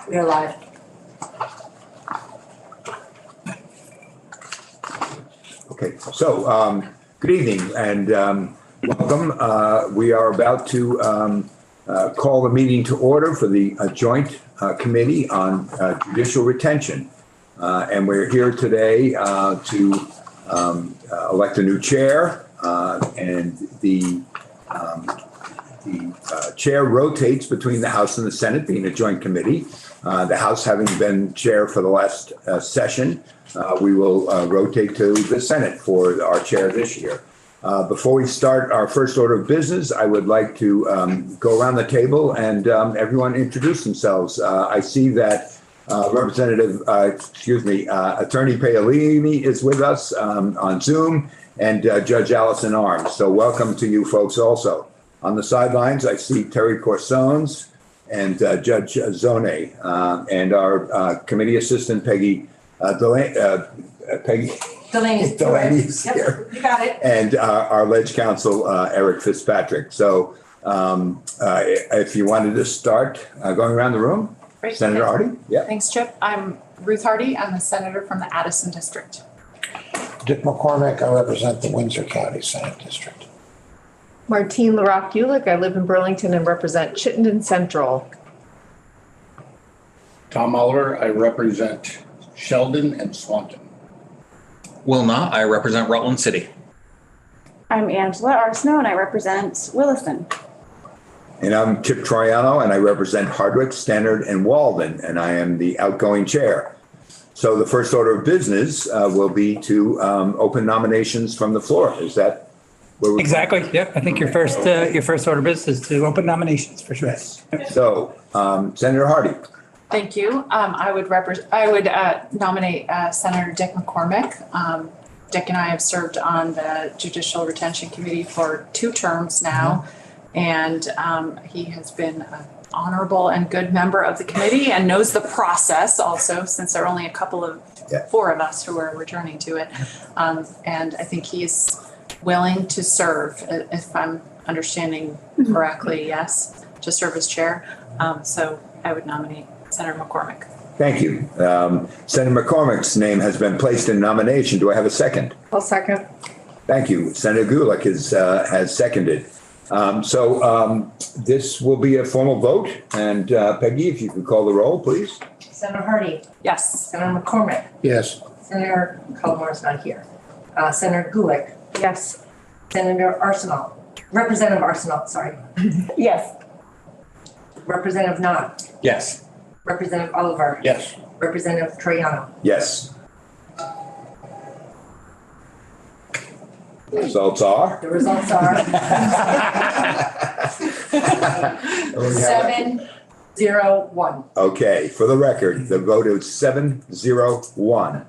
We're live. Okay, so good evening and welcome. We are about to call the meeting to order for the joint committee on judicial retention. And we're here today to elect a new chair, and the chair rotates between the House and the Senate, being a joint committee. The House having been chair for the last session, we will rotate to the Senate for our chair this year. Before we start our first order of business, I would like to go around the table and everyone introduce themselves. I see that Attorney Paolini is with us on Zoom, and Judge Allison Arms. So welcome to you folks also. On the sidelines, I see Terry Corsones and Judge Zone, and our committee assistant, Peggy Delaney's here. Yep, you got it. And our ledge counsel, Eric Fitzpatrick. So if you wanted to start going around the room, Great. Senator Hardy. Yeah. Thanks, Chip. I'm Ruth Hardy. I'm a senator from the Addison District. Dick McCormick, I represent the Windsor County Senate District. Martine LaRoque-Ulick, I live in Burlington and represent Chittenden Central. Tom Oliver, I represent Sheldon and Swanton. Will Not, I represent Rutland City. I'm Angela Arsenault and I represent Williston. And I'm Chip Troiano, and I represent Hardwick, Stannard, and Walden, and I am the outgoing chair. So the first order of business will be to open nominations from the floor. Is that where we're Exactly. Yep. I think your first order of business is to open nominations for sure. Yep. So Senator Hardy. Thank you. I would nominate Senator Dick McCormick. Dick and I have served on the Judicial Retention Committee for 2 terms now, and he has been an honorable and good member of the committee and knows the process also, since there are only a couple of 4 of us who are returning to it. And I think he's willing to serve, if I'm understanding correctly, yes, to serve as chair. So I would nominate Senator McCormick. Thank you. Senator McCormick's name has been placed in nomination. Do I have a second? I'll second. Thank you. Senator Gulick has seconded. So this will be a formal vote. And Peggy, if you could call the roll, please. Senator Hardy. Yes. Senator McCormick. Yes. Senator Colomore's not here. Senator Gulick. Yes. Senator Arsenault. Representative Arsenault, sorry. Yes. Representative Knott. Yes. Representative Oliver. Yes. Representative Troiano. Yes. The results are? The results are 7-0-1. Okay, for the record, the vote is 7-0-1.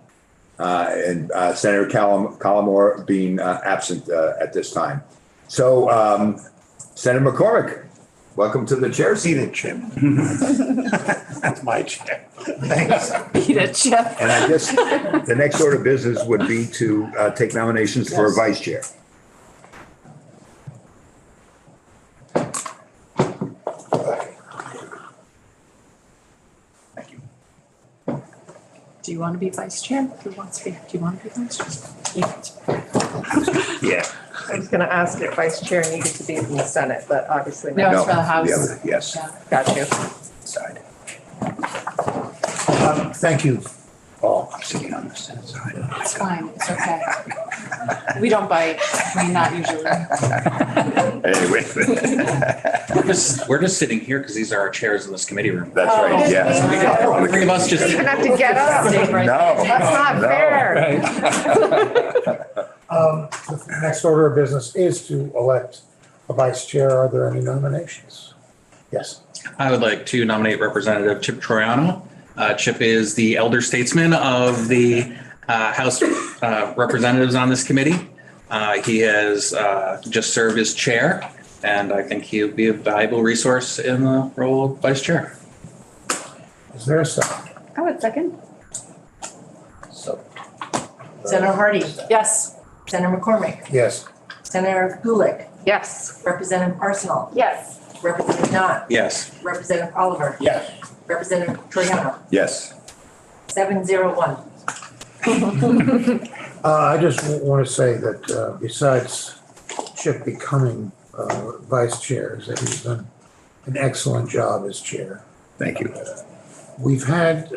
And Senator Collimore being absent at this time. So Senator McCormick, welcome to the chair seat. Chip. That's my chair. Thanks. Beat it, Chip. And I guess the next order of business would be to take nominations for a vice chair. Thank you. Do you want to be vice chair? Who wants to be? Do you want to be vice chair? Yeah. I was going to ask if vice chair needed to be in the Senate, but obviously No, not. it's for the House. other, yes. Yeah. Got you. Side. Thank you. Oh, I'm sitting on the Senate side. It's fine. It's okay. We don't bite. I mean, not usually. Anyway. We're just sitting here because these are our chairs in this committee room. That's right, yes. The 3 of us just. You don't have to get up. No. That's not fair. The next order of business is to elect a vice chair. Are there any nominations? Yes. I would like to nominate Representative Chip Troiano. Chip is the elder statesman of the House representatives on this committee. He has just served as chair, and I think he would be a valuable resource in the role of vice chair. Is there a second? I would second. So. Senator Hardy. Yes. Senator McCormick. Yes. Senator Gulick. Yes. Representative Arsenault. Yes. Representative Knott, Yes. Representative Oliver, Yes. Representative Troiano, Yes. 701. I just want to say that besides Chip becoming vice chair, is that he's done an excellent job as chair. Thank you. We've had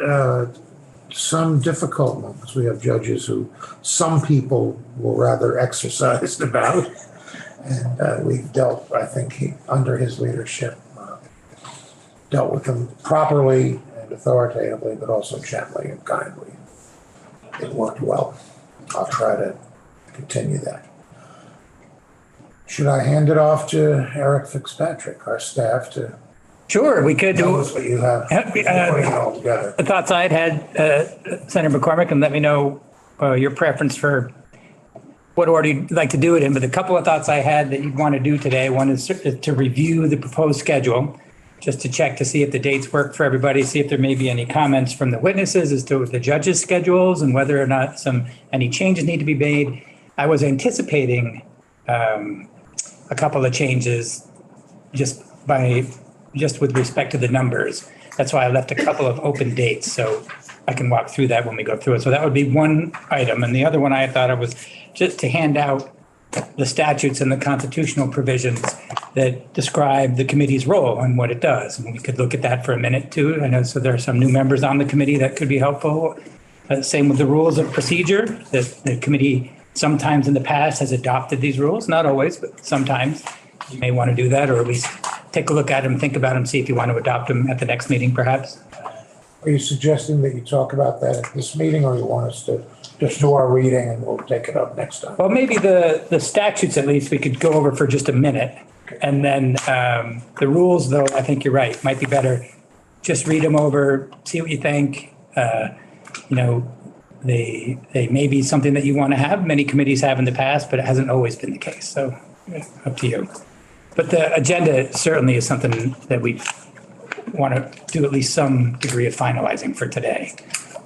some difficult moments. We have judges who some people were rather exercised about. And we've dealt, I think, under his leadership, dealt with them properly and authoritatively, but also gently and kindly. It worked well. I'll try to continue that. Should I hand it off to Eric Fitzpatrick, our staff, to Sure, we could tell do us what you have, putting it all together? the thoughts I'd had, Senator McCormick, and let me know your preference for what order you'd like to do it in. But a couple of thoughts I had that you'd want to do today. One is to review the proposed schedule, just to check to see if the dates work for everybody, see if there may be any comments from the witnesses as to the judges' schedules and whether or not any changes need to be made. I was anticipating a couple of changes just with respect to the numbers. That's why I left a couple of open dates, so I can walk through that when we go through it. So that would be one item. And the other one I thought of was just to hand out the statutes and the constitutional provisions that describe the committee's role and what it does. And we could look at that for a minute too. I know, so there are some new members on the committee that could be helpful. Same with the rules of procedure. The committee sometimes in the past has adopted these rules, not always, but sometimes you may want to do that, or at least take a look at them, think about them, see if you want to adopt them at the next meeting perhaps. Are you suggesting that you talk about that at this meeting, or you want us to just do our reading and we'll take it up next time? Well, maybe the statutes at least we could go over for just a minute. And then the rules, though, I think you're right, might be better. Just read them over, see what you think. They may be something that you want to have. Many committees have in the past, but it hasn't always been the case. So up to you. But the agenda certainly is something that we want to do at least some degree of finalizing for today.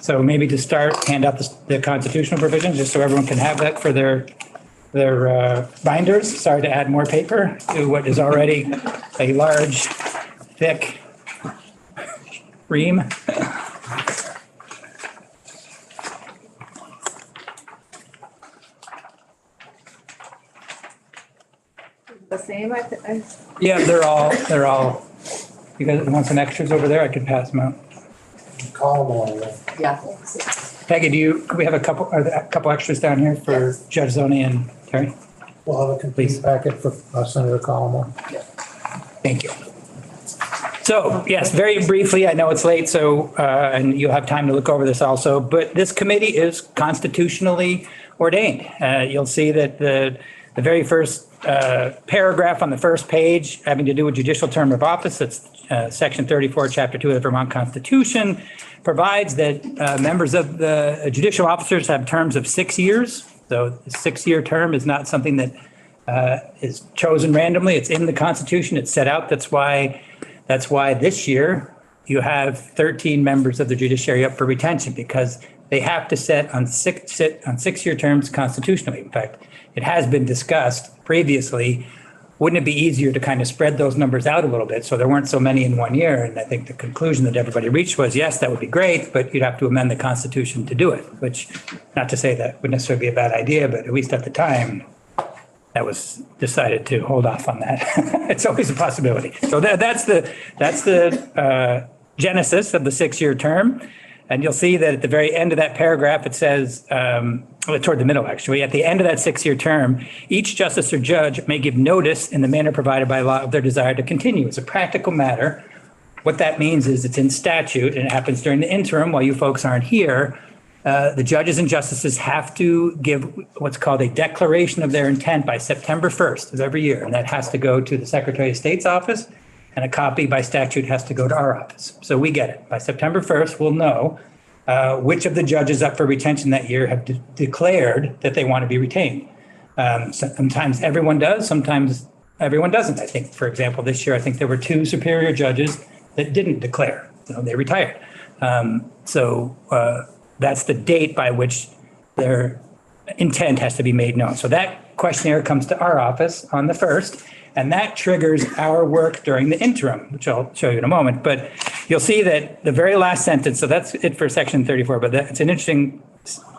So maybe to start, hand out the constitutional provisions, just so everyone can have that for their binders. Sorry to add more paper to what is already a large, thick ream. The same, I Yeah, they're all, you guys want some extras over there? I could pass them out. Call them all. Then. Yeah. Peggy, could we have a couple extras down here for Judge Zoney and Terry? We'll have a complete packet for Senator Collmore. Thank you. So, yes, very briefly, I know it's late, so, and you'll have time to look over this also, but this committee is constitutionally ordained. You'll see that the very first paragraph on the first page having to do with judicial term of office, it's Section 34, Chapter 2 of the Vermont Constitution, provides that members of the judicial officers have terms of 6 years. So the 6-year term is not something that is chosen randomly. It's in the Constitution. It's set out. That's why this year you have 13 members of the judiciary up for retention, because they have to sit on 6-year terms constitutionally. In fact, it has been discussed previously. Wouldn't it be easier to kind of spread those numbers out a little bit so there weren't so many in 1 year? And I think the conclusion that everybody reached was, yes, that would be great, but you'd have to amend the Constitution to do it, which, not to say that would necessarily be a bad idea, but at least at the time, that was decided to hold off on that. It's always a possibility. So that's the genesis of the 6-year term. And you'll see that at the very end of that paragraph, it says, toward the middle, actually, at the end of that 6-year term, each justice or judge may give notice in the manner provided by law of their desire to continue. It's a practical matter. What that means is it's in statute, and it happens during the interim while you folks aren't here. The judges and justices have to give what's called a declaration of their intent by September 1st of every year. And that has to go to the Secretary of State's office, and a copy by statute has to go to our office. So we get it. By September 1st, we'll know which of the judges up for retention that year have declared that they want to be retained. Sometimes everyone does, sometimes everyone doesn't. I think, for example, this year, I think there were 2 superior judges that didn't declare. They retired. That's the date by which their intent has to be made known. So that questionnaire comes to our office on the 1st. And that triggers our work during the interim, which I'll show you in a moment. But you'll see that the very last sentence, so that's it for section 34, but it's an interesting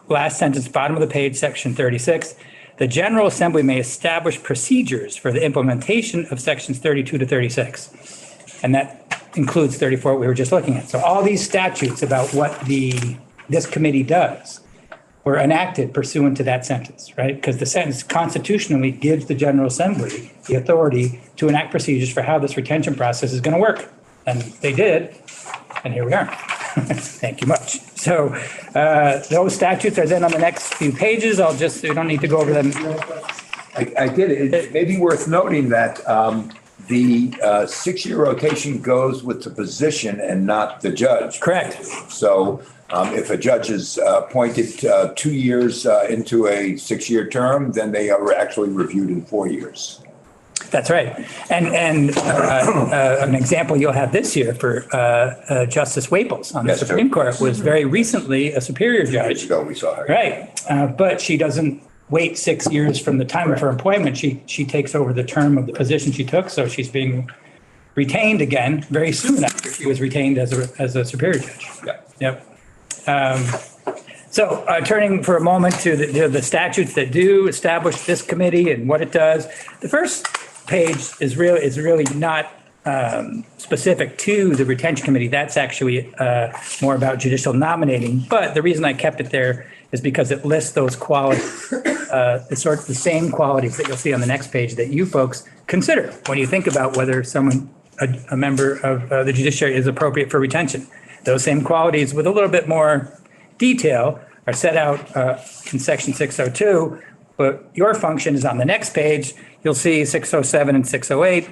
last sentence, bottom of the page, section 36. The General Assembly may establish procedures for the implementation of sections 32 to 36. And that includes 34, what we were just looking at. So all these statutes about what this committee does were enacted pursuant to that sentence, right? Because the sentence constitutionally gives the General Assembly the authority to enact procedures for how this retention process is going to work. And they did, and here we are. Thank you much. So those statutes are then on the next few pages. We don't need to go over them. I did it. It may be worth noting that the 6-year rotation goes with the position and not the judge. Correct. So if a judge is appointed 2 years into a 6-year term, then they are actually reviewed in 4 years. That's right. And an example you'll have this year for Justice Waples on the Supreme Court was very recently a superior judge. 2 years ago, we saw her. Right. But she doesn't wait 6 years from the time of her appointment. She takes over the term of the position she took. So she's being retained again very soon after she was retained as a superior judge. Yeah. Yep. So turning for a moment to the statutes that do establish this committee and what it does. The first page is really not specific to the retention committee. That's actually more about judicial nominating. But the reason I kept it there is because it lists those qualities, the same qualities that you'll see on the next page that you folks consider when you think about whether a member of the judiciary is appropriate for retention. Those same qualities with a little bit more detail are set out in section 602, but your function is on the next page. You'll see 607 and 608,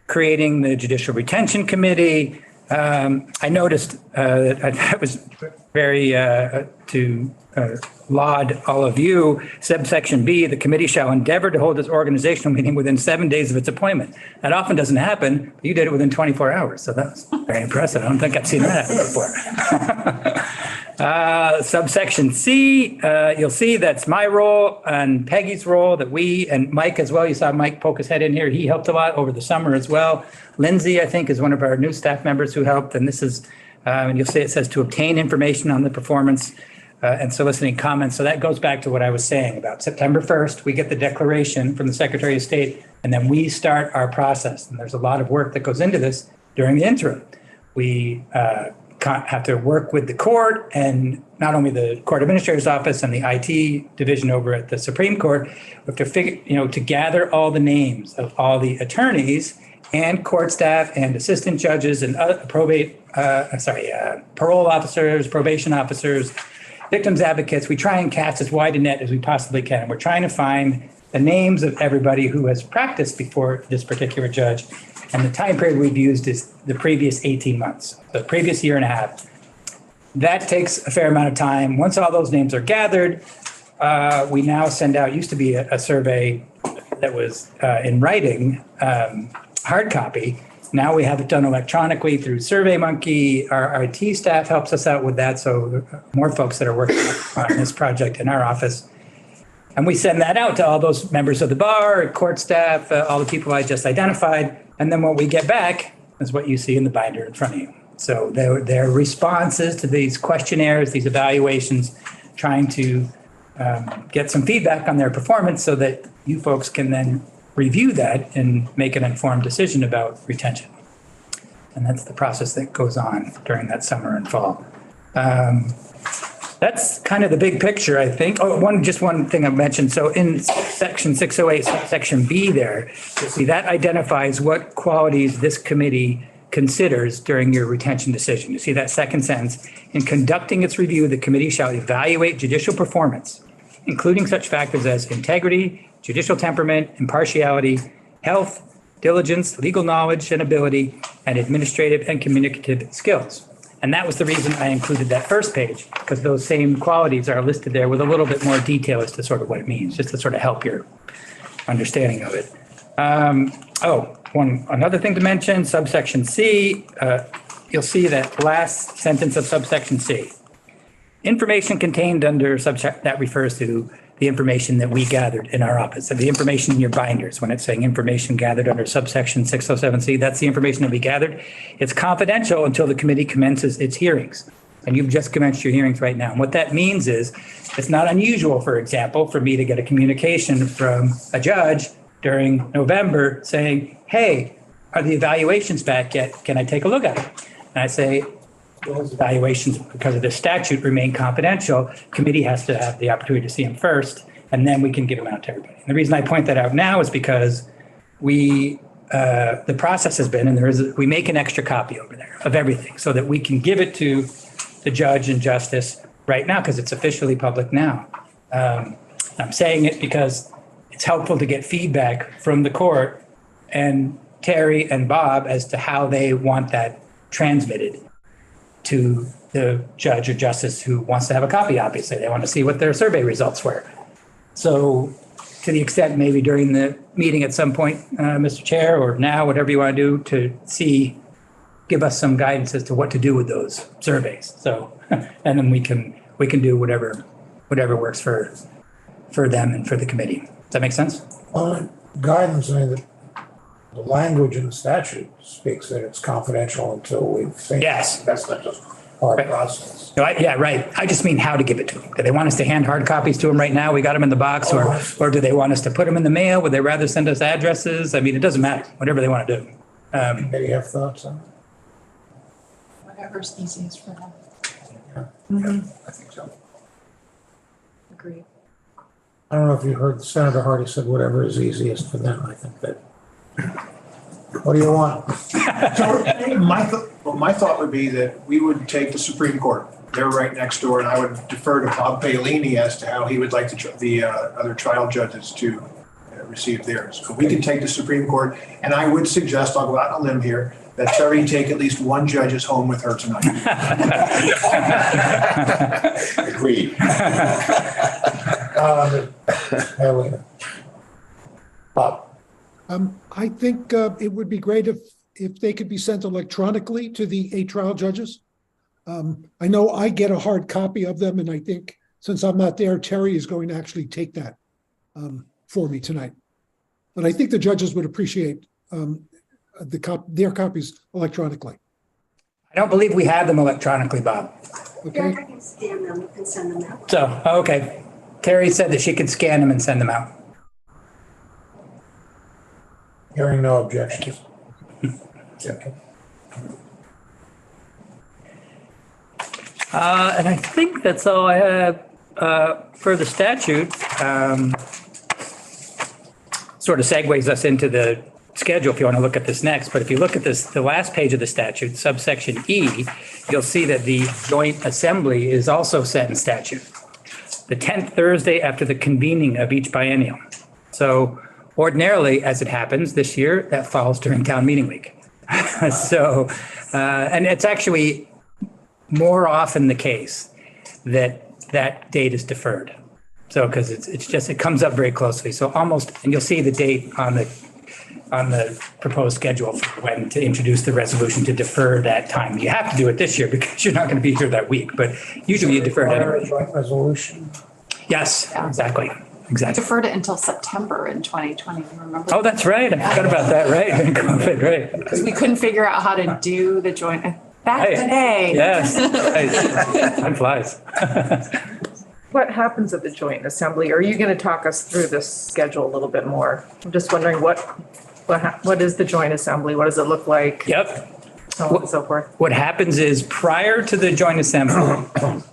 creating the Judicial Retention Committee. I noticed that was very to laud all of you. Subsection B, the committee shall endeavor to hold its organizational meeting within 7 days of its appointment. That often doesn't happen, but you did it within 24 hours. So that's very impressive. I don't think I've seen that happen before. Subsection C, you'll see that's my role and Peggy's role, that we, and Mike as well. You saw Mike poke his head in here. He helped a lot over the summer as well. Lindsay, I think, is one of our new staff members who helped. And this is, and you'll see it says to obtain information on the performance and soliciting comments. So that goes back to what I was saying about September 1st, we get the declaration from the Secretary of State, and then we start our process. And there's a lot of work that goes into this during the interim. We have to work with the court, and not only the court administrator's office and the IT division over at the Supreme Court, we have to to gather all the names of all the attorneys and court staff and assistant judges and parole officers, probation officers, victims advocates. We try and cast as wide a net as we possibly can. We're trying to find the names of everybody who has practiced before this particular judge. And the time period we've used is the previous 18 months, the previous year and a half. That takes a fair amount of time. Once all those names are gathered, we now send out, used to be a survey that was in writing, hard copy. Now we have it done electronically through SurveyMonkey. Our IT staff helps us out with that. So more folks that are working on this project in our office. And we send that out to all those members of the bar, court staff, all the people I just identified. And then what we get back is what you see in the binder in front of you. So their responses to these questionnaires, these evaluations, trying to get some feedback on their performance so that you folks can then review that and make an informed decision about retention. And that's the process that goes on during that summer and fall. That's kind of the big picture, I think. Oh, one thing I mentioned. So in section 608, section B there, you'll see that identifies what qualities this committee considers during your retention decision. You see that second sentence. In conducting its review, the committee shall evaluate judicial performance, including such factors as integrity, judicial temperament, impartiality, health, diligence, legal knowledge and ability, and administrative and communicative skills. And that was the reason I included that first page, because those same qualities are listed there with a little bit more detail as to sort of what it means, just to sort of help your understanding of it. Another thing to mention, subsection C, you'll see that last sentence of subsection C. Information contained under subsection that refers to the information that we gathered in our office. So the information in your binders, when it's saying information gathered under subsection 607C, that's the information that we gathered. It's confidential until the committee commences its hearings. And you've just commenced your hearings right now. And what that means is it's not unusual, for example, for me to get a communication from a judge during November saying, hey, are the evaluations back yet? Can I take a look at them? And I say, those evaluations, because of the statute, remain confidential. Committee has to have the opportunity to see them first, and then we can give them out to everybody. And the reason I point that out now is because the process has been, and we make an extra copy over there of everything so that we can give it to the judge and justice right now because it's officially public now. I'm saying it because it's helpful to get feedback from the court and Terry and Bob as to how they want that transmitted to the judge or justice who wants to have a copy, obviously. They want to see what their survey results were. So to the extent maybe during the meeting at some point, Mr. Chair, or now, whatever you want to do to give us some guidance as to what to do with those surveys. So, and then we can do whatever works for them and for the committee. Does that make sense? Well, guidance, I mean, the language in the statute speaks that it's confidential until we've seen. Yes. That's not just our Right. process. No, yeah, right. I just mean how to give it to them. Do they want us to hand hard copies to them right now? We got them in the box, or do they want us to put them in the mail? Would they rather send us addresses? I mean, it doesn't matter, whatever they want to do. Anybody have thoughts on Whatever's easiest for them. I think so. Agreed. I don't know if you heard Senator Hardy said whatever is easiest for them. I think that. What do you want? So my thought would be that we would take the Supreme Court. They're right next door, and I would defer to Bob Paolini as to how he would like the other trial judges to receive theirs. But we can take the Supreme Court, and I would suggest, I'll go out on a limb here, that Terry take at least one judge's home with her tonight. Agreed. Bob. I think it would be great if they could be sent electronically to the 8 trial judges. I know I get a hard copy of them, and I think since I'm not there, Terry is going to actually take that for me tonight. But I think the judges would appreciate their copies electronically. I don't believe we have them electronically, Bob. Okay. I can scan them and send them out. So, okay. Terry said that she could scan them and send them out. Hearing no objections. Okay. And I think that's all I have for the statute. Sort of segues us into the schedule if you want to look at this next. But if you look at this, the last page of the statute, subsection E, you'll see that the joint assembly is also set in statute. The 10th Thursday after the convening of each biennial. So ordinarily, as it happens this year, that falls during town meeting week. So, and it's actually more often the case that that date is deferred. So, because it's just, it comes up very closely. So almost, and you'll see the date on the proposed schedule for when to introduce the resolution to defer that time. You have to do it this year because you're not going to be here that week, but usually you defer it anyway. Joint resolution. Yes, exactly. Exactly. Deferred it until September in 2020, remember? Oh, that's right. I forgot about that, right? COVID, right. Because we couldn't figure out how to do the joint, back Right. today. Yes. Right. Time flies. What happens at the joint assembly? Are you going to talk us through this schedule a little bit more? I'm just wondering what is the joint assembly? What does it look like? Yep. So on and so forth. What happens is prior to the joint assembly,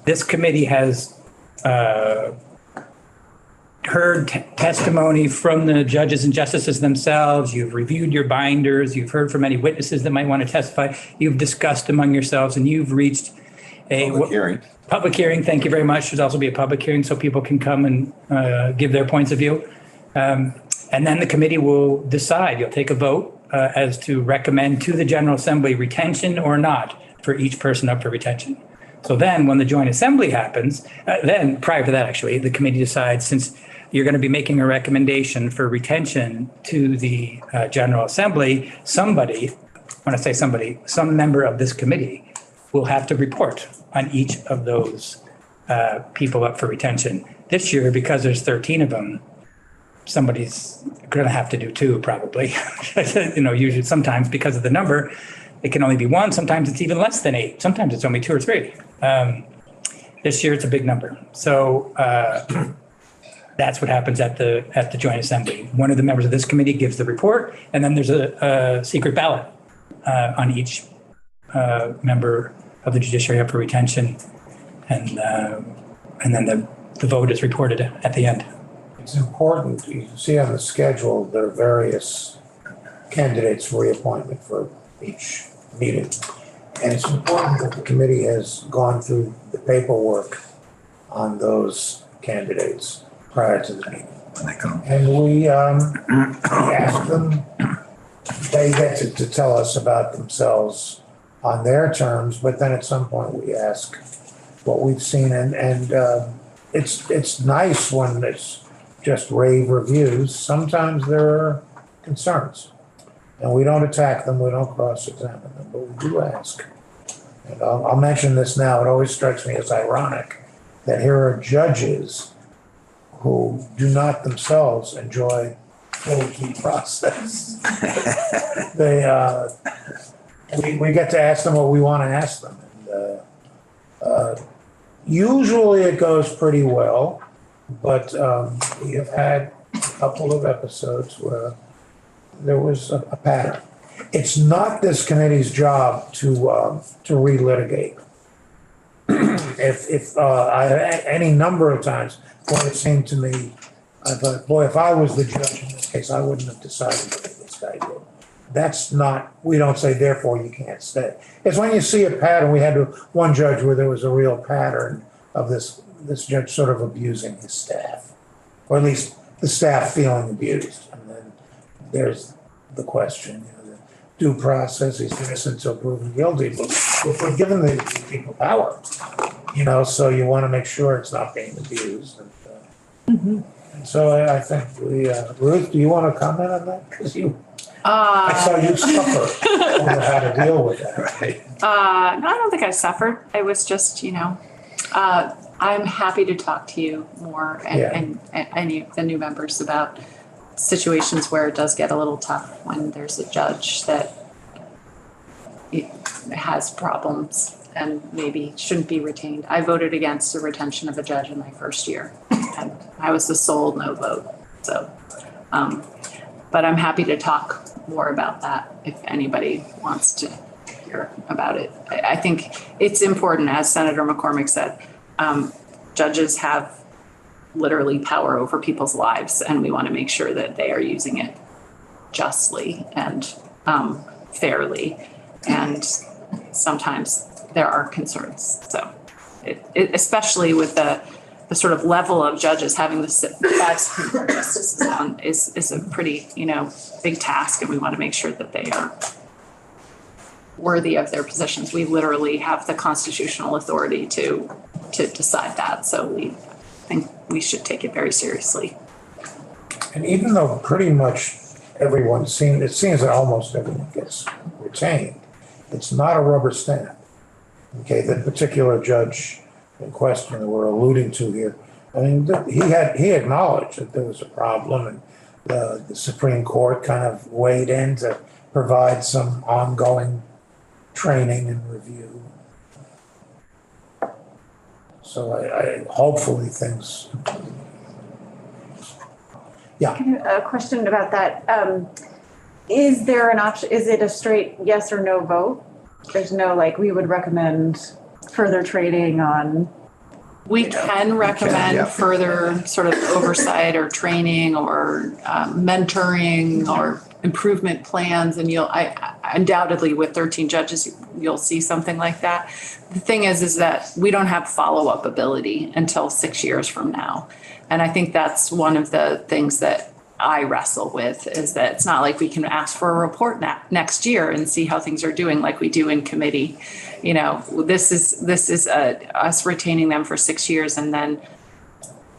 this committee has heard testimony from the judges and justices themselves. You've reviewed your binders. You've heard from any witnesses that might want to testify. You've discussed among yourselves, and you've reached a Public hearing. Public hearing. Thank you very much. Should also be a public hearing so people can come and give their points of view. And then the committee will decide. You'll take a vote as to recommend to the General Assembly retention or not for each person up for retention. So then when the joint assembly happens, then prior to that, actually, the committee decides, since you're going to be making a recommendation for retention to the General Assembly, somebody, when I say somebody, some member of this committee will have to report on each of those people up for retention. This year, because there's 13 of them, somebody's going to have to do 2 probably. Usually sometimes because of the number, it can only be 1. Sometimes it's even less than 8. Sometimes it's only 2 or 3. This year it's a big number. So that's what happens at the joint assembly. One of the members of this committee gives the report, and then there's a secret ballot on each member of the judiciary for retention, and then the vote is reported at the end. It's important, you can see on the schedule, there are various candidates for reappointment for each meeting. And it's important that the committee has gone through the paperwork on those candidates prior to the meeting. And we ask them, they get to tell us about themselves on their terms, but then at some point we ask what we've seen. And it's nice when it's just rave reviews. Sometimes there are concerns. And we don't attack them, we don't cross-examine them, but we do ask. And I'll mention this now, it always strikes me as ironic that here are judges who do not themselves enjoy full due process. We get to ask them what we want to ask them. And, usually it goes pretty well, but we have had a couple of episodes where there was a pattern. It's not this committee's job to relitigate. If any number of times, when it seemed to me, I thought, boy, if I was the judge in this case, I wouldn't have decided the way this guy did. That's not, we don't say, therefore you can't stay. It's when you see a pattern. We had one judge where there was a real pattern of this judge sort of abusing his staff, or at least the staff feeling abused. And then there's the question, the due process, he's innocent until proven guilty, but we're giving the people power, so you want to make sure it's not being abused. And so I think Ruth, do you want to comment on that? Because I saw you suffer over how to deal with that. Right. No, I don't think I suffered. It was just, I'm happy to talk to you more and any of the new members about situations where it does get a little tough when there's a judge that has problems and maybe shouldn't be retained. I voted against the retention of a judge in my first year, and I was the sole no vote. So, but I'm happy to talk more about that if anybody wants to hear about it. I think it's important, as Senator McCormick said, judges have literally power over people's lives, and we want to make sure that they are using it justly and fairly. And sometimes there are concerns. So, especially with the sort of level of judges having the 5 Supreme Court justices on is a pretty big task, and we want to make sure that they are worthy of their positions. We literally have the constitutional authority to decide that. So we think we should take it very seriously. And even though pretty much it seems that almost everyone gets retained, it's not a rubber stamp. Okay, the particular judge in question that we're alluding to here, I mean, he acknowledged that there was a problem, and the Supreme Court kind of weighed in to provide some ongoing training and review. So I hopefully things. Yeah. A question about that. Is there an option? Is it a straight yes or no vote? There's no we would recommend further training on. We can recommend further sort of oversight or training or mentoring or improvement plans, and I undoubtedly with 13 judges you'll see something like that. The thing is that we don't have follow-up ability until 6 years from now, and I think that's one of the things that I wrestle with, is that it's not like we can ask for a report next year and see how things are doing like we do in committee. This is us retaining them for 6 years and then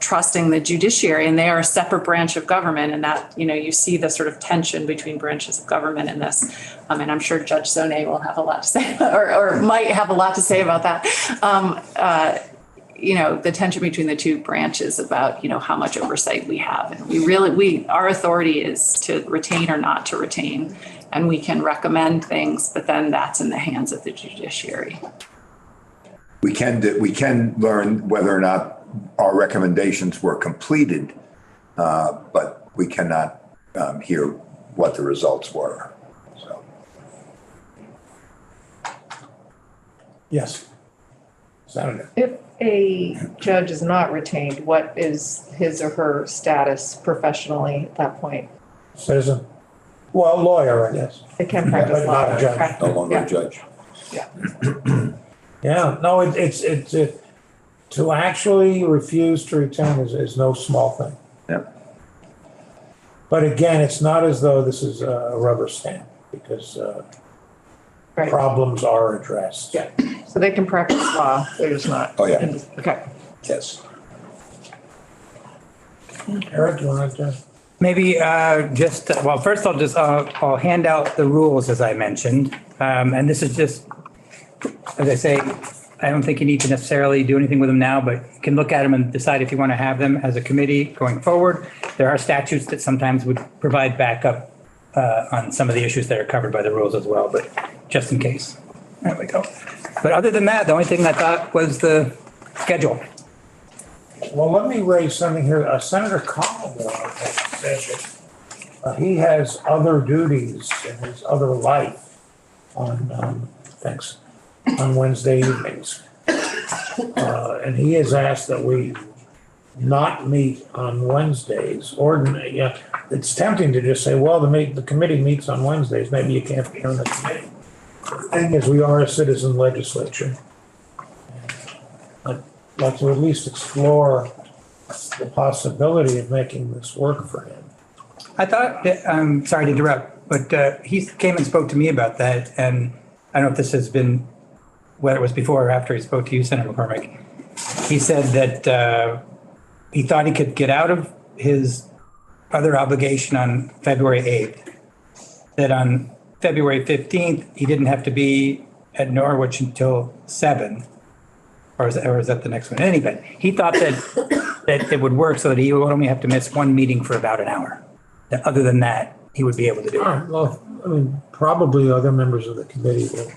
trusting the judiciary, and they are a separate branch of government, and that you see the sort of tension between branches of government in this. And I'm sure Judge Soné will have a lot to say, or might have a lot to say about that. the tension between the two branches about, how much oversight we have. And our authority is to retain or not to retain. And we can recommend things, but then that's in the hands of the judiciary. We can learn whether or not our recommendations were completed, but we cannot hear what the results were. So. Yes. Senator. If a judge is not retained, what is his or her status professionally at that point? Citizen. Well, lawyer, I guess. They can practice But law. not a judge. No longer Yeah. a judge. Yeah, no, it's to actually refuse to retain is no small thing. Yeah. But again, it's not as though this is a rubber stamp because Right. problems are addressed. Yeah. So they can practice law, they're just not. Oh, yeah. Okay. Yes. Eric, do you want to? Maybe first I'll hand out the rules as I mentioned. And this is just, as I say, I don't think you need to necessarily do anything with them now, but you can look at them and decide if you want to have them as a committee going forward. There are statutes that sometimes would provide backup on some of the issues that are covered by the rules as well, but just in case. There we go. But other than that, the only thing I thought was the schedule. Well, let me raise something here. Senator Commodore said that he has other duties in his other life on Wednesday evenings. And he has asked that we not meet on Wednesdays. Yeah, it's tempting to just say, well, the committee meets on Wednesdays. Maybe you can't be on the committee. The thing is, we are a citizen legislature. I'd like to at least explore the possibility of making this work for him. I thought, I'm sorry to interrupt, but he came and spoke to me about that. And I don't know if this has been, whether it was before or after he spoke to you, Senator McCormick. He said that he thought he could get out of his other obligation on February 8th, that on February 15th, he didn't have to be at Norwich until 7. Or is that the next one? Anyway, he thought that it would work so that he would only have to miss one meeting for about an hour. That other than that, he would be able to do it. Well, I mean, probably other members of the committee will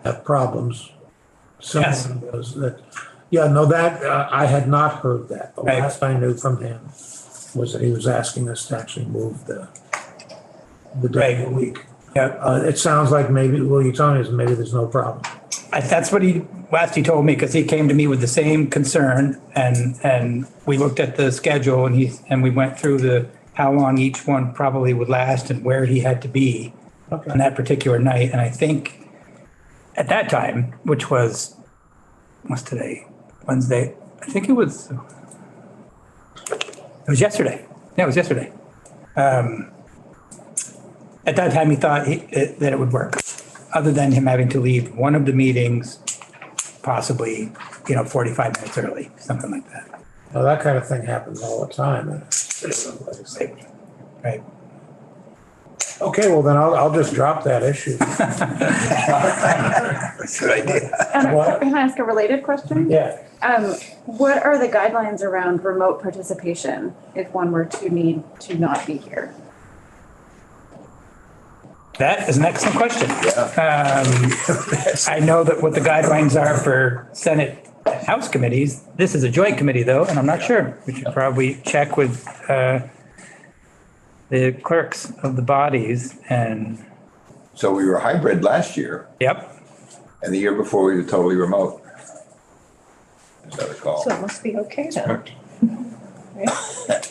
have problems. Yes. I had not heard that. The Right. last I knew from him was that he was asking us to actually move the day of the week. Yeah. It sounds like maybe, well, you're telling us maybe there's no problem. That's what he told me, because he came to me with the same concern, and we looked at the schedule and we went through how long each one probably would last and where he had to be on that particular night. And I think at that time, which was, what's today? Wednesday. I think it was yesterday. Yeah, it was yesterday. At that time, he thought that it would work, other than him having to leave one of the meetings possibly, 45 minutes early, something like that. Well, that kind of thing happens all the time. Right. Okay, well then I'll just drop that issue. That's a good idea. What? Can I ask a related question? Yeah. What are the guidelines around remote participation if one were to need to not be here? That is an excellent question. I know that what the guidelines are for Senate and House committees. This is a joint committee though, and I'm not sure. We should probably check with the clerks of the bodies and. So we were hybrid last year. Yep. And the year before we were totally remote. As I recall. So it must be okay then.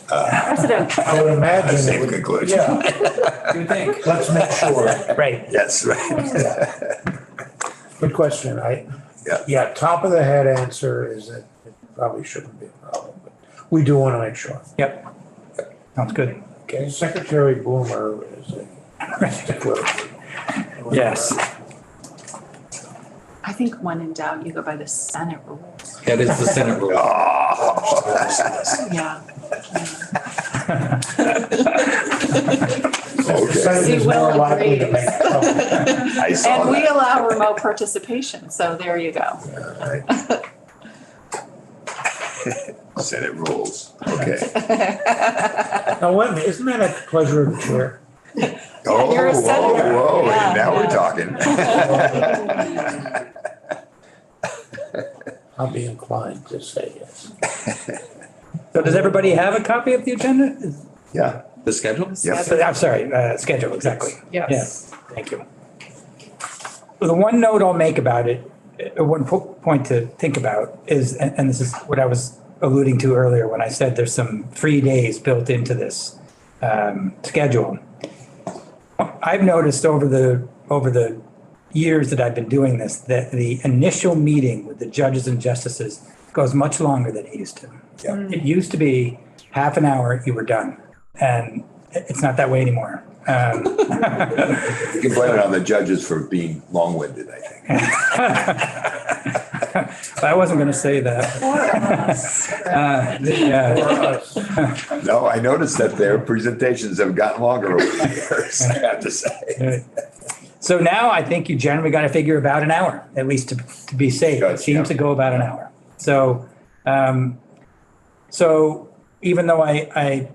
Precedent. I would imagine. Same conclusion. Yeah, You think? let's make sure. Right. Yes, right. Good question. Yeah, top of the head answer is that it probably shouldn't be a problem, but we do want to make sure. Yep. Sounds good. Okay, Secretary Boomer is a stickler. Yes. I think when in doubt, you go by the Senate rules. That is the Senate rule. Yeah. The Senate is more likely to make trouble. I saw And we that. allow remote participation, so there you go. Senate rules. Okay. Now, wait a minute, isn't that at the pleasure of the chair? Oh, you're a senator. whoa, Yeah, now we're yeah. talking. I'll be inclined to say yes. So does everybody have a copy of the agenda? Yeah. The schedule? Yep. I'm sorry, schedule, exactly. Yes. Yes, thank you. Well, the one note I'll make about it, point to think about is, and this is what I was alluding to earlier when I said there's some free days built into this schedule. I've noticed over the years that I've been doing this, that the initial meeting with the judges and justices goes much longer than it used to. Yeah. It used to be half an hour, you were done. And it's not that way anymore. You can blame it on the judges for being long-winded, I think. I wasn't going to say that. No, I noticed that their presentations have gotten longer over the years, I have to say. So now I think you generally got to figure about an hour, at least to be safe. It seems to go about an hour. So, so even though I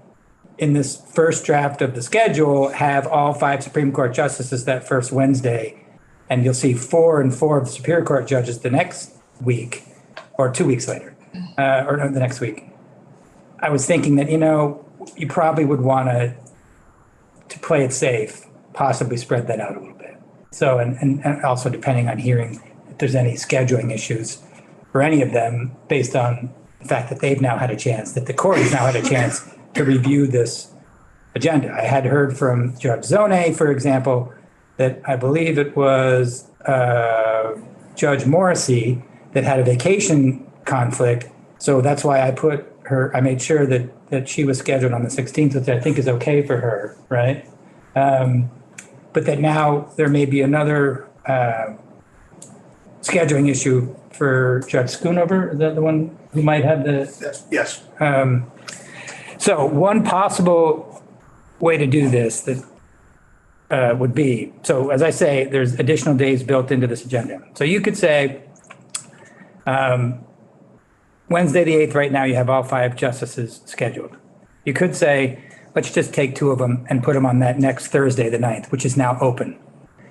in this first draft of the schedule have all 5 Supreme Court justices that first Wednesday, and you'll see 4 and 4 of the Superior Court judges the next week or 2 weeks later, or no, the next week. I was thinking that, you probably would want to play it safe, possibly spread that out a little bit. So, and also depending on hearing if there's any scheduling issues for any of them based on the fact that they've now had a chance, that the court has now had a chance to review this agenda. I had heard from Judge Zone, for example, that I believe it was Judge Morrissey that had a vacation conflict. So that's why I made sure that she was scheduled on the 16th, which I think is okay for her, right? But that now there may be another scheduling issue for Judge Schoonover. Is that the one who might have the? Yes. So one possible way to do this that would be, so as I say, there's additional days built into this agenda. So you could say Wednesday the 8th, right now you have all 5 justices scheduled. You could say, let's just take 2 of them and put them on that next Thursday, the 9th, which is now open.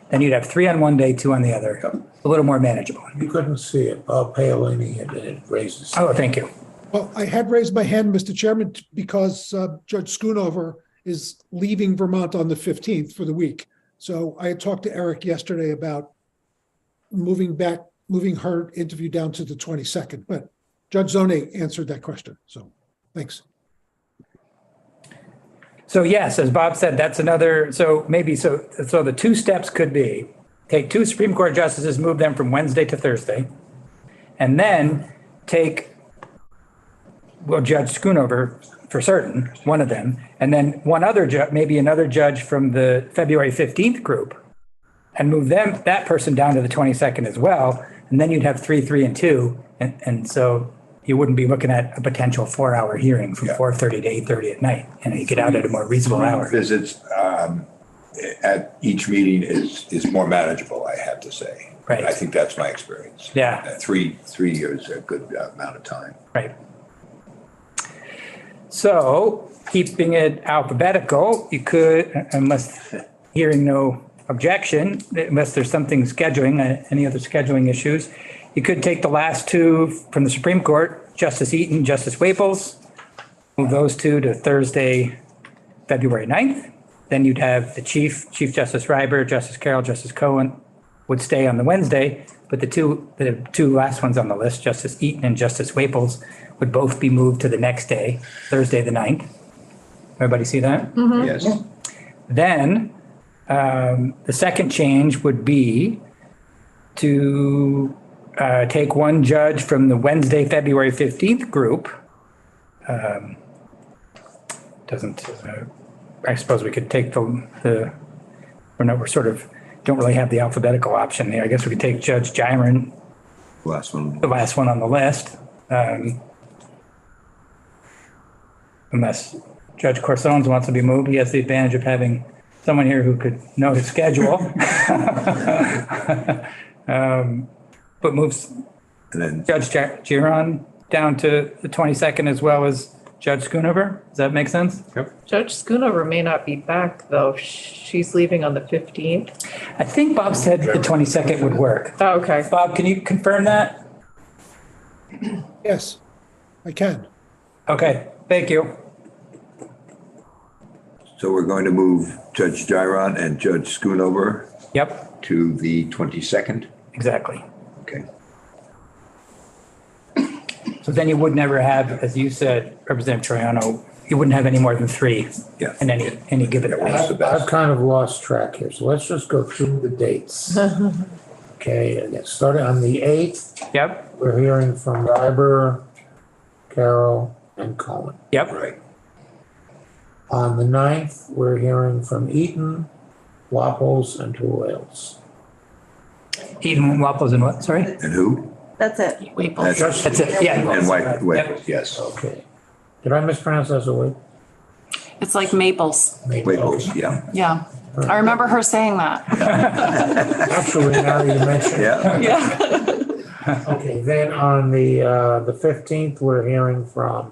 Then you'd have 3 on one day, 2 on the other, a little more manageable. You couldn't see it. Bob Paolini had raised his. Oh, thank you. Well, I had raised my hand, Mr. Chairman, because Judge Schoonover is leaving Vermont on the 15th for the week. So I had talked to Eric yesterday about moving her interview down to the 22nd, but Judge Zone answered that question. So thanks. So yes, as Bob said, that's another, so the 2 steps could be take 2 Supreme Court justices, move them from Wednesday to Thursday, and then take, well, Judge Schoonover for certain, one of them, and then one other judge, maybe another judge from the February 15th group, and move that person down to the 22nd as well. And then you'd have 3, 3, and 2. And so you wouldn't be looking at a potential 4-hour hearing from 4:30 to 8:30 at night. You get out at a more reasonable hour. Visits at each meeting is more manageable, I have to say. Right. I think that's my experience. Yeah. 3 years is a good amount of time. Right. So keeping it alphabetical, you could, unless hearing no objection, unless there's something scheduling, any other scheduling issues, you could take the last 2 from the Supreme Court, Justice Eaton, Justice Waples, move those 2 to Thursday, February 9th. Then you'd have the Chief Justice Reiber, Justice Carroll, Justice Cohen would stay on the Wednesday, but the two last ones on the list, Justice Eaton and Justice Waples, would both be moved to the next day, Thursday the 9th. Everybody see that? Mm-hmm. Yes. Then the second change would be to take 1 judge from the Wednesday, February 15th group. I suppose we could take we're sort of, don't really have the alphabetical option here. I guess we could take Judge Gyron, The last one on the list. Unless Judge Corsones wants to be moved, he has the advantage of having someone here who could know his schedule. But moves And then Judge Giron down to the 22nd as well as Judge Schoonover. Does that make sense? Judge Schoonover may not be back, though. She's leaving on the 15th. I think Bob said the 22nd would work. Oh, okay. Bob, can you confirm that? Yes, I can. Okay, thank you. So we're going to move Judge Gyron and Judge Schoonover Yep, to the 22nd? exactly. Okay. So then you would never have, as you said, Representative Troiano, you wouldn't have any more than 3 Yeah. in any given That's week. the best. I've kind of lost track here, so let's just go through the dates. Okay, and it started on the 8th, Yep, we're hearing from Reiber, Carroll, and Cohen. yep, Right. On the 9th, we're hearing from Eaton, Wapples, and who else? Eden Wapples and what, sorry? And who? That's it. That's- That's it, yeah. And Yep. White, yes. Okay. Did I mispronounce that as a word? It's like Maples. Waples, yeah. Yeah. I remember her saying that. Actually, now you mention it. Yeah. Yeah. Okay, then on the 15th, we're hearing from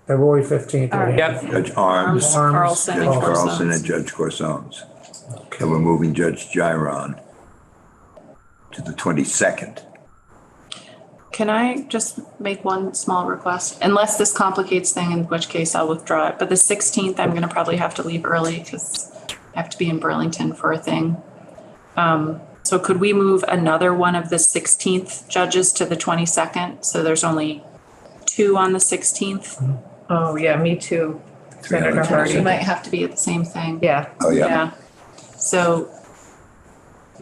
February 15th. we're hearing Yep. Judge Arms, Arms, Carlson and Judge Carlson, Corsones. and Judge Corsones. And we're moving Judge Gyron to the 22nd. Can I just make one small request? Unless this complicates thing, in which case I'll withdraw it. But the 16th, I'm gonna probably have to leave early because I have to be in Burlington for a thing. So could we move another one of the 16th judges to the 22nd? So there's only 2 on the 16th. Oh, yeah, me too. Senator We Hardy. might have to be at the same thing. Yeah. Oh, yeah. Yeah. So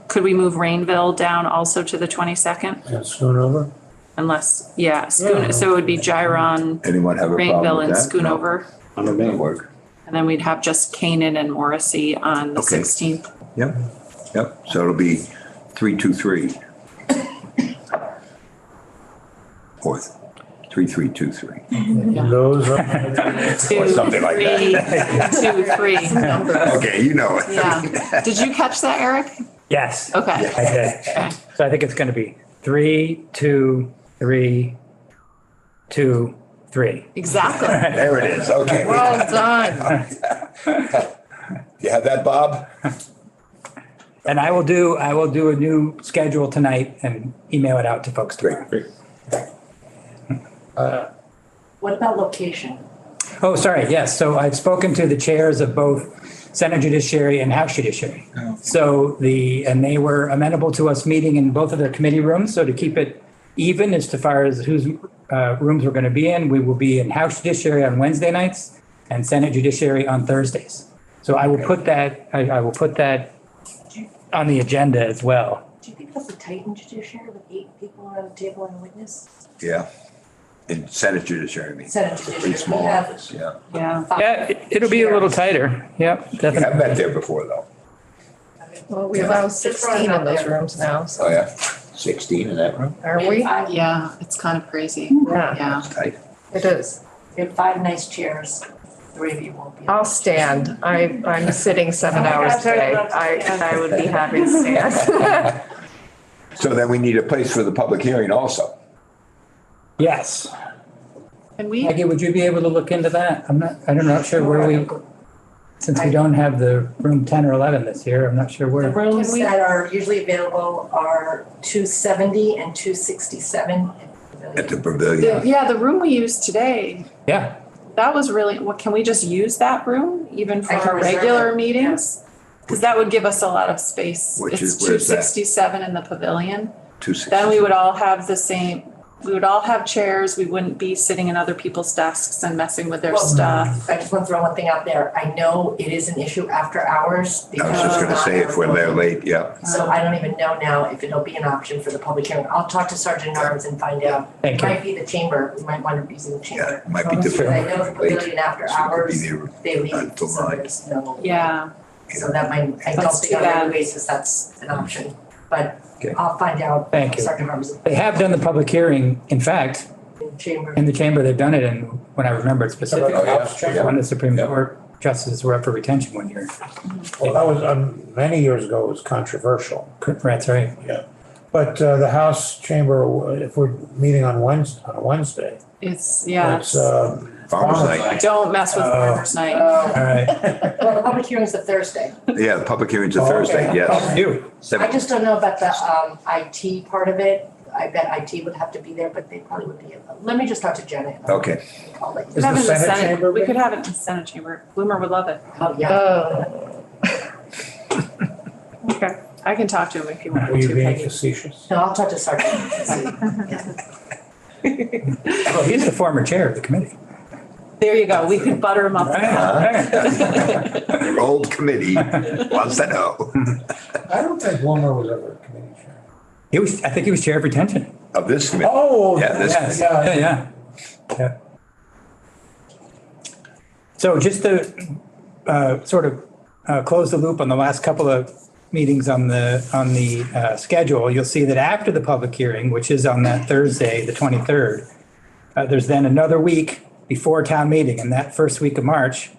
could we move Rainville down also to the 22nd? And Schoonover? Unless, yeah, Yeah. so it would be Gyron, Anyone have a problem Rainville with and that? Schoonover. No. That'll work. And then we'd have just Canaan and Morrissey on the Okay. 16th. Yep, yep. So it'll be 3-2-3. Fourth, 3-3-2-3. And those are, Two, something like that. 3, 2, 3. Okay, you know it. Yeah. Did you catch that, Eric? Yes, Okay. I did. So I think it's gonna be 3, 2, 3, 2, 3. Exactly. There it is, okay. Well done. You have that, Bob? And I will do a new schedule tonight and email it out to folks tomorrow. Great. What about location? Oh, sorry, yes. So I've spoken to the chairs of both Senate Judiciary and House Judiciary. So and they were amenable to us meeting in both of their committee rooms. So to keep it even as far as whose rooms we're going to be in, we will be in House Judiciary on Wednesday nights and Senate Judiciary on Thursdays. So I will put that, I will put that on the agenda as well. Do you think that's a Titan judiciary with 8 people around the table and a witness? Yeah. In Senate Judiciary, I mean. Senate It's a Judiciary, pretty we small have- office, yeah. Yeah. Yeah, it'll be a little tighter. Yep, We definitely. have met there before, though. Well, we allow 16 in those rooms now, Oh, so yeah. 16 in that room? are we? Yeah, it's kind of crazy. Yeah, Yeah. That's tight. it is. We have 5 nice chairs. 3 of you won't be. I'll stand. I'm sitting 7 hours today. I would be happy to stand. So then we need a place for the public hearing also. Yes. And we, Maggie, would you be able to look into that? I'm not sure where since we don't have the room 10 or 11 this year, I'm not sure The where. rooms Can we- that are usually available are 270 and 267. At the pavilion. the room we used today, Yeah, that was really, can we just use that room even for I can our reserve regular it, meetings? Because that would give us a lot of space. Which It's is- where's that? 267 in the pavilion. 260. Then we would all have we would all have chairs. We wouldn't be sitting in other people's desks and messing with their Well, stuff. I just want to throw one thing out there. I know it is an issue after hours. I was just gonna say, if we're there late, yeah. So I don't even know now if it'll be an option for the public hearing. I'll talk to Sergeant Arms and find out. Thank It you. might be the chamber. We might want to be using the Yeah, chamber. it might be But difficult. I know the pavilion after So we could hours, be there they leave, until so 9. there's no. Yeah. So that might, I don't That's think too on a regular bad. basis that's an option, but Okay. I'll find out. Thank you. Sergeant Arms they have done the public hearing. In fact, in chamber. in the chamber, they've done it, and when I remember it specifically, Oh, yeah. when the Supreme Yeah. Court justices were up for retention one year. Well, that was, many years ago, it was controversial. That's right. Yeah. But the House chamber, if we're meeting on Wednesday, It's, it's Farmers Night. don't mess with Farmers Night. All right. Well, the public hearing's a Thursday. Yeah, the public hearing's a Oh, Thursday, okay. yes. You. I just don't know about the IT part of it. I bet IT would have to be there, but they probably would be. Let me just talk to Janet. Okay. I'll let you We could know. have it in the Senate Senate. chamber We be? could have it in the Senate chamber. Bloomer would love it. Oh, yeah. Okay. I can talk to him if you want Were me you to, being Peggy. facetious? No, I'll talk to Sergeant. Yeah. Well, he's the former chair of the committee. There you go. We could butter him up. Right. Old committee wants to know. I don't think Wilmer was ever a committee chair. I think he was chair of retention. Of this committee. Oh, Yeah, this Yes, committee. yeah. So just to sort of close the loop on the last couple of meetings on the schedule, you'll see that after the public hearing, which is on that Thursday, the 23rd, there's then another week before town meeting, and that first week of March,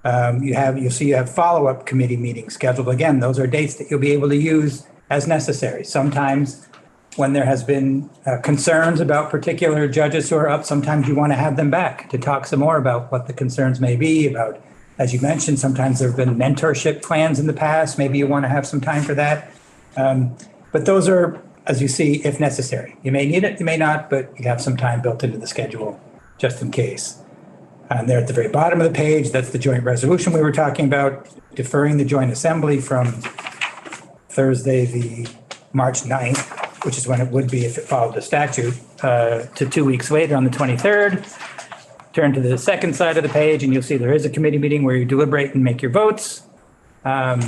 you have follow-up committee meetings scheduled. Again, those are dates that you'll be able to use as necessary. Sometimes when there has been concerns about particular judges who are up, sometimes you want to have them back to talk some more about what the concerns may be about. As you mentioned, sometimes there have been mentorship plans in the past. Maybe you want to have some time for that. But those are, as you see, if necessary. You may need it, you may not, but you have some time built into the schedule just in case. And there at the very bottom of the page, that's the joint resolution we were talking about, deferring the joint assembly from Thursday, the March 9th, which is when it would be if it followed the statute, to 2 weeks later on the 23rd. Turn to the second side of the page and you'll see there is a committee meeting where you deliberate and make your votes. And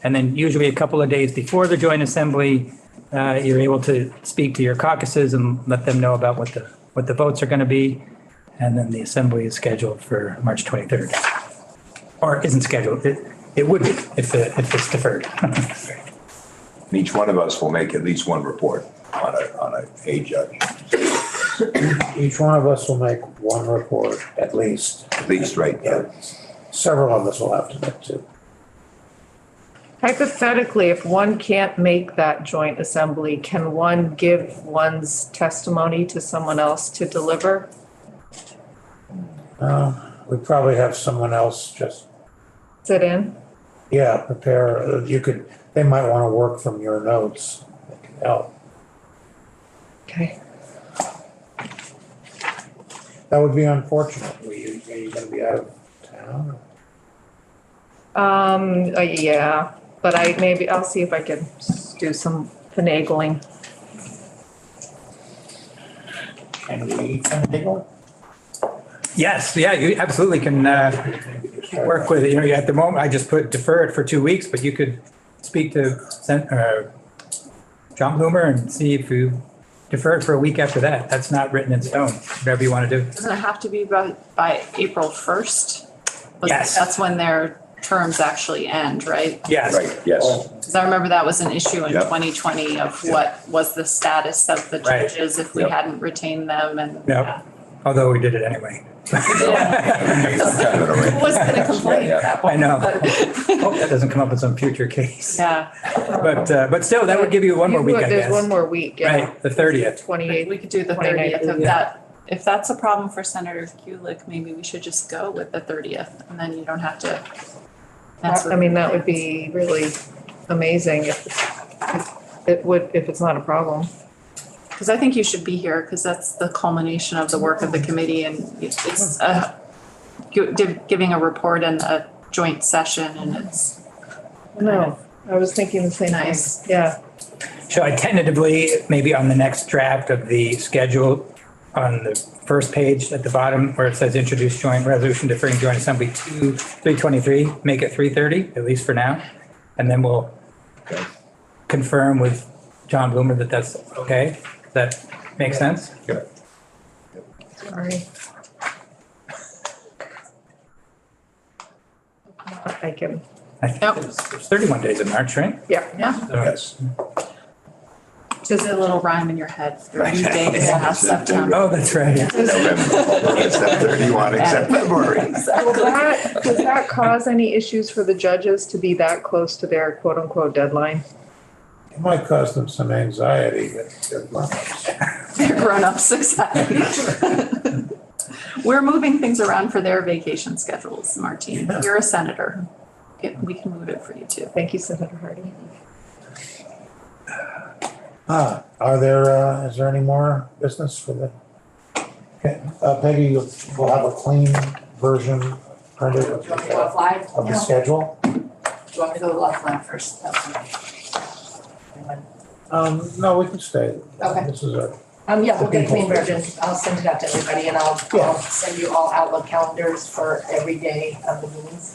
then usually a couple of days before the joint assembly, you're able to speak to your caucuses and let them know about what the votes are going to be. And then the assembly is scheduled for March 23rd. Or isn't scheduled. It would be if it's deferred. And each one of us will make at least one report on a judge. Each one of us will make one report at least. At least, right, yeah. Several of us will have to make two. Hypothetically, if one can't make that joint assembly, can one give one's testimony to someone else to deliver? We probably have someone else just, Sit in? prepare. They might want to work from your notes. That can help. Okay. That would be unfortunate. Are you going to be out of town? Yeah, but I'll see if I can do some finagling. Can we finagle? Yes, yeah, you absolutely can work with it. At the moment, I just defer it for 2 weeks, but you could speak to John Bloomer and see if you defer it for a week after that. That's not written in stone, whatever you want to do. Doesn't it have to be by April 1st? Yes. That's when their terms actually end, right? Yes. Right, yes. Because I remember that was an issue in Yep. 2020 of what was the status of the Right. judges if we Yep. hadn't retained them and. Yep. Although we did it anyway. Who was gonna complain at that I point? know. Hope that doesn't come up in some future case. Yeah, But still, that would give you one more week, I There's guess. one more week, yeah. Right, the 30th. 28th. we could do the 29th, 30th if that's a problem for Senator Kulik, maybe we should just go with the 30th and then you don't have to. mess with I mean, that it. would be really amazing if it's not a problem. Because I think you should be here because that's the culmination of the work of the committee and it's giving a report and a joint session and it's. No, I was thinking the same thing. Nice. Yeah. Shall I tentatively, maybe on the next draft of the schedule, on the first page at the bottom where it says introduce joint resolution deferring joint assembly to 323, make it 3:30, at least for now. And then we'll confirm with John Bloomer that that's okay. Does that make sense? Good. Sorry. I can, I think there's 31 days in March, right? yeah. Yes. Just a little rhyme in your head. 30 days of September. Oh, that's right. November, except 31, except February. Does that cause any issues for the judges to be that close to their quote unquote deadline? It might cause them some anxiety, but they're grown-ups. They're grown-ups, exactly. We're moving things around for their vacation schedules, Martine. Yeah. You're a senator. We can move it for you too. Thank you, Senator Hardy. Is there any more business for the? Okay, Peggy, we'll have a clean version printed Do you want me to go live? of the schedule. Do you want me to go live first? No, we can stay. Okay. This is a, Yeah, we'll get a clean version. I'll send it out to everybody and I'll send you all Outlook calendars for every day of the meetings.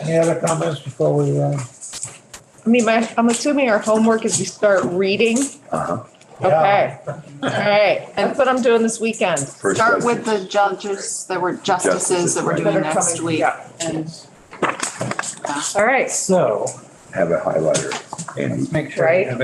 any other comments before we, I mean, I'm assuming our homework is we start reading. Uh-huh. Okay, all right, that's what I'm doing this weekend. First Start with judges. the judges that were justices that we're Justices, doing That are next coming, week. yeah. And All right, So Have a highlighter, Andy. let's make sure. Right.